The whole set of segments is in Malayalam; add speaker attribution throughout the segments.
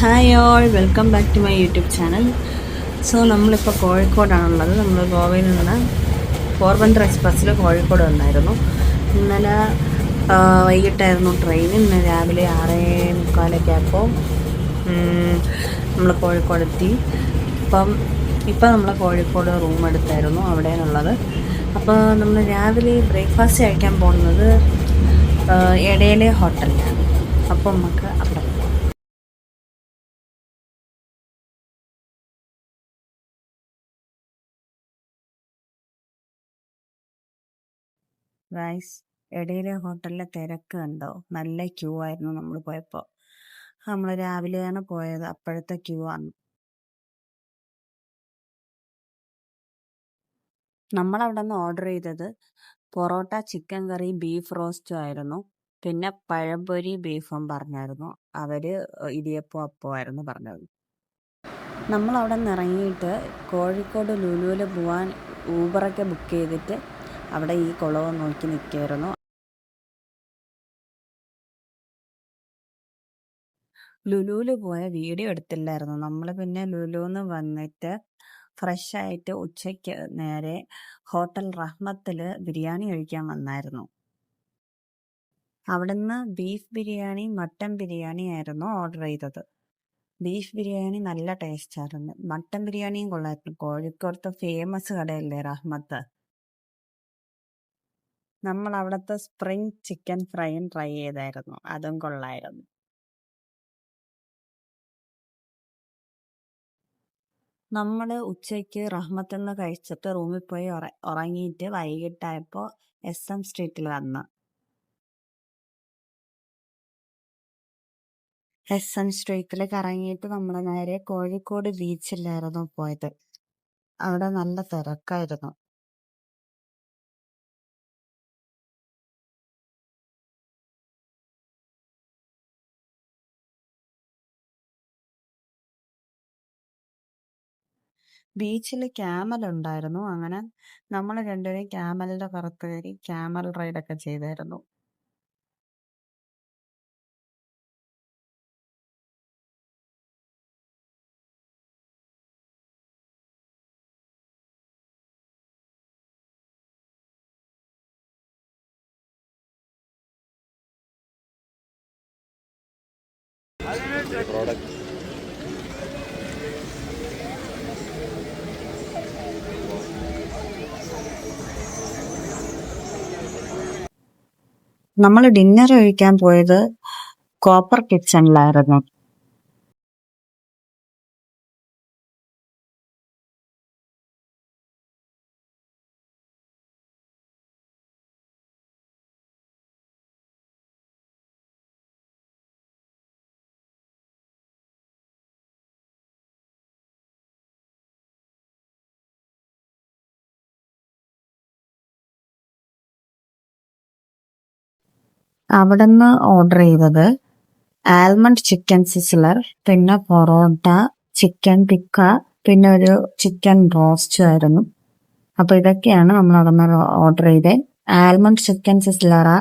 Speaker 1: Hi all, welcome back to my YouTube channel. So നമ്മളിപ്പോൾ കോഴിക്കോടാണുള്ളത്. നമ്മൾ ഗോവയിൽ നിന്ന് പോർബന്ദർ എക്സ്പ്രസ്സിൽ കോഴിക്കോട് വന്നായിരുന്നു. ഇന്നലെ വൈകിട്ടായിരുന്നു ട്രെയിൻ. ഇന്ന് രാവിലെ 6:45 ആയപ്പോൾ നമ്മൾ കോഴിക്കോടെത്തി. ഇപ്പം നമ്മൾ കോഴിക്കോട് റൂം എടുത്തായിരുന്നു അവിടെയാണുള്ളത്. അപ്പോൾ നമ്മൾ രാവിലെ ബ്രേക്ക്ഫാസ്റ്റ് കഴിക്കാൻ പോകുന്നത് ഇടയിലെ ഹോട്ടലിലാണ്. അപ്പോൾ നമുക്ക് അവിടെ ഗൈസ്, ഇടയിലെ ഹോട്ടലിലെ തിരക്ക് കണ്ടോ? നല്ല ക്യൂ ആയിരുന്നു നമ്മൾ പോയപ്പോൾ. നമ്മൾ രാവിലെയാണ് പോയത്, അപ്പോഴത്തെ ക്യൂ ആണ്. നമ്മളവിടെ നിന്ന് ഓർഡർ ചെയ്തത് പൊറോട്ട, ചിക്കൻ കറി, ബീഫ് റോസ്റ്റും ആയിരുന്നു. പിന്നെ പഴംപൊരി ബീഫും പറഞ്ഞായിരുന്നു. അവര് ഇടിയപ്പം അപ്പമായിരുന്നു പറഞ്ഞത്. നമ്മൾ അവിടെ നിന്ന് ഇറങ്ങിയിട്ട് കോഴിക്കോട് ലുലുവിൽ പോവാൻ ഊബറൊക്കെ ബുക്ക് ചെയ്തിട്ട് അവിടെ ഈ കുളവും നോക്കി നിൽക്കുകയായിരുന്നു. ലുലുവിൽ പോയ വീഡിയോ എടുത്തില്ലായിരുന്നു. നമ്മൾ പിന്നെ ലുലുന്ന് വന്നിട്ട് ഫ്രഷ് ആയിട്ട് ഉച്ചയ്ക്ക് നേരെ ഹോട്ടൽ റഹ്മത്തിൽ ബിരിയാണി കഴിക്കാൻ വന്നായിരുന്നു. അവിടുന്ന് ബീഫ് ബിരിയാണി, മട്ടൻ ബിരിയാണി ആയിരുന്നു ഓർഡർ ചെയ്തത്. ബീഫ് ബിരിയാണി നല്ല ടേസ്റ്റ് ആയിരുന്നു. മട്ടൻ ബിരിയാണിയും കൊള്ളായിരുന്നു. കോഴിക്കോടത്തെ ഫേമസ് കടയല്ലേ റഹ്മത്ത്. നമ്മൾ അവിടുത്തെ സ്പ്രിംഗ് ചിക്കൻ ഫ്രൈയും ട്രൈ ചെയ്തായിരുന്നു. അതും കൊള്ളായിരുന്നു. നമ്മൾ ഉച്ചയ്ക്ക് റഹ്മത്തിൽ നിന്ന് കഴിച്ചിട്ട് റൂമിൽ പോയി ഉറങ്ങിയിട്ട് വൈകിട്ടായപ്പോൾ SM സ്ട്രീറ്റിൽ വന്ന്. SM സ്ട്രീറ്റിൽ കറങ്ങിയിട്ട് നമ്മൾ നേരെ കോഴിക്കോട് ബീച്ചിലായിരുന്നു പോയത്. അവിടെ നല്ല തിരക്കായിരുന്നു. ബീച്ചിൽ ക്യാമൽ ഉണ്ടായിരുന്നു. അങ്ങനെ നമ്മൾ രണ്ടുപേരും ക്യാമലിന്റെ പുറത്ത് കയറി ക്യാമൽ റൈഡൊക്കെ ചെയ്തായിരുന്നു. നമ്മൾ ഡിന്നർ കഴിക്കാൻ പോയത് കോപ്പർ കിച്ചണിലായിരുന്നു. അവിടുന്ന് ഓർഡർ ചെയ്തത് ആൽമണ്ട് ചിക്കൻ സിസ്ലർ, പിന്നെ പൊറോട്ട, ചിക്കൻ ടിക്ക, പിന്നെ ഒരു ചിക്കൻ റോസ്റ്റ് ആയിരുന്നു. അപ്പൊ ഇതൊക്കെയാണ് നമ്മൾ അവിടുന്ന് ഓർഡർ ചെയ്തത്. ആൽമണ്ട് ചിക്കൻ സിസ്ലറാ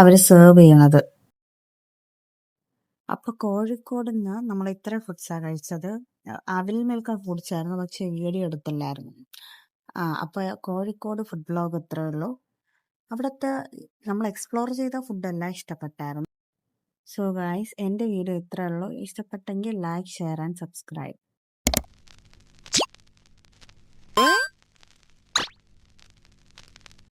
Speaker 1: അവര് സെർവ് ചെയ്യണത്. അപ്പൊ കോഴിക്കോട് നിന്ന് നമ്മൾ ഇത്ര ഫുഡ്സാ കഴിച്ചത്. അവിൽ മിൽക്ക് കുടിച്ചായിരുന്നു, പക്ഷെ വീഡിയോ എടുത്തില്ലായിരുന്നു. അപ്പൊ കോഴിക്കോട് ഫുഡ് വ്ലോഗ് ഇത്രേ ഉള്ളൂ. അവിടുത്തെ നമ്മൾ എക്സ്പ്ലോർ ചെയ്ത ഫുഡെല്ലാം ഇഷ്ടപ്പെട്ടായിരുന്നു. സോ ഗൈസ്, എൻ്റെ വീഡിയോ ഇത്രേ ഉള്ളൂ. ഇഷ്ടപ്പെട്ടെങ്കിൽ ലൈക്ക്, ഷെയർ ആൻഡ് സബ്സ്ക്രൈബ്.